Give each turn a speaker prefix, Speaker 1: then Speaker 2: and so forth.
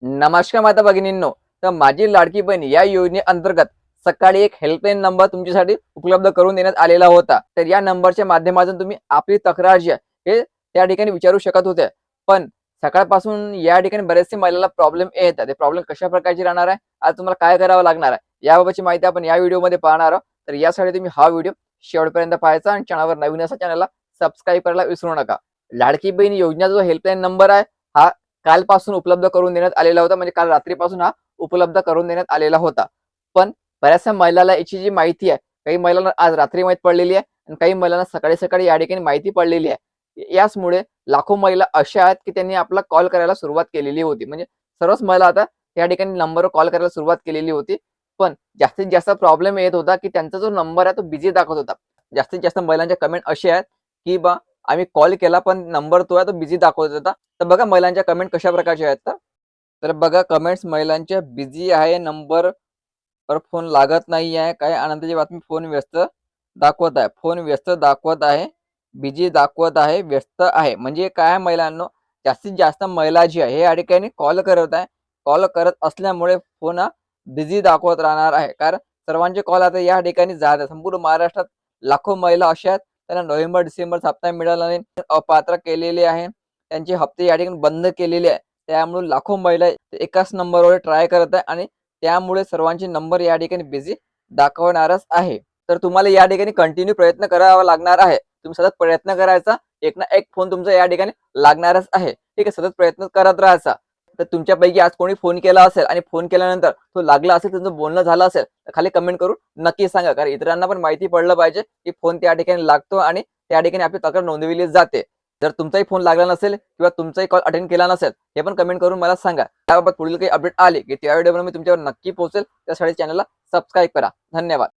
Speaker 1: नमस्कार माता भगिनींनो. तर माझी लाडकी बहीण या योजनेअंतर्गत सकाळी एक हेल्पलाईन नंबर तुमच्यासाठी उपलब्ध करून देण्यात आलेला होता. तर या नंबरच्या माध्यमातून तुम्ही आपली तक्रार जी आहे हे त्या ठिकाणी विचारू शकत होते. पण सकाळपासून या ठिकाणी बरेचसे महिलांना प्रॉब्लेम येत आहे. ते प्रॉब्लेम कशा प्रकारची राहणार आहे, आज तुम्हाला काय करावं लागणार आहे, याबाबतची माहिती आपण या व्हिडिओमध्ये पाहणार आहोत. तर यासाठी तुम्ही हा व्हिडिओ शेवटपर्यंत पाहायचा आणि चॅनलवर नवीन असा चॅनलला सबस्क्राईब करायला विसरू नका. लाडकी बहीण योजनेचा जो हेल्पलाईन नंबर आहे हा कालपासून उपलब्ध करून देण्यात आलेला होता. म्हणजे काल रात्रीपासून हा उपलब्ध करून देण्यात आलेला होता. पण बऱ्याचशा महिलांना याची जी माहिती आहे, काही महिलांना आज रात्री माहीत पडलेली आहे आणि काही महिलांना सकाळी-सकाळी या ठिकाणी माहिती पडलेली आहे. याचमुळे लाखो महिला अशा आहेत, की त्यांनी आपला कॉल करायला सुरुवात केलेली होती. म्हणजे सर्वच महिला आता या ठिकाणी नंबरवर कॉल करायला सुरुवात केलेली होती. पण जास्तीत जास्त प्रॉब्लेम येत होता, की त्यांचा जो नंबर आहे तो बिझी दाखवत होता. जास्तीत जास्त महिलांच्या कमेंट असे आहेत, की आम्ही कॉल केला पण नंबर तो आहे तो बिझी दाखवत होता. तर बघा महिलांच्या कमेंट कशा प्रकारच्या आहेत तर बघा कमेंट्स महिलांच्या बिझी आहे नंबरवर फोन लागत नाही आहे. काय आनंदाची बातमी फोन व्यस्त दाखवत आहे. फोन व्यस्त दाखवत आहे. बिझी दाखवत आहे. व्यस्त आहे. म्हणजे काय महिलांनो जास्तीत जास्त महिला जी आहे हे या ठिकाणी कॉल करत आहे. कॉल करत असल्यामुळे फोन हा बिझी दाखवत राहणार आहे. कारण सर्वांचे कॉल आता या ठिकाणी जात आहे. संपूर्ण महाराष्ट्रात लाखो महिला अशा आहेत त्यांना नोव्हेंबर, डिसेंबरचा हप्ता मिळाला नाही. अपात्र केलेले आहे. त्यांचे हप्ते या ठिकाणी बंद केलेले आहे. त्यामुळे लाखो महिला एकाच नंबरवर ट्राय करत आहे आणि त्यामुळे सर्वांचे नंबर या ठिकाणी बिझी दाखवणारच आहे. तर तुम्हाला या ठिकाणी कंटिन्यू प्रयत्न करावा लागणार आहे. तुम्ही सतत प्रयत्न करायचा. एक ना एक फोन तुमचा या ठिकाणी लागणारच आहे. ठीक आहे. सतत प्रयत्न करत राहायचा. तर तुमच्यापैकी आज कोणी फोन केला असेल आणि फोन केल्यानंतर तो लागला असेल, तुमचं बोलणं झालं असेल, तर खाली कमेंट करून नक्की सांगा. कारण इतरांना पण माहिती पडलं पाहिजे, की फोन त्या ठिकाणी लागतो आणि त्या ठिकाणी आपली तक्रार नोंदविली जाते. जर तुमचाही फोन लागला नसेल किंवा तुमचाही कॉल अटेंड केला नसेल, हे पण कमेंट करून मला सांगा. त्याबाबत पुढील काही अपडेट आले, की त्या व्हिडिओवर मी तुमच्यावर नक्की पोहोचेल. त्यासाठी चॅनलला सबस्क्राईब करा. धन्यवाद.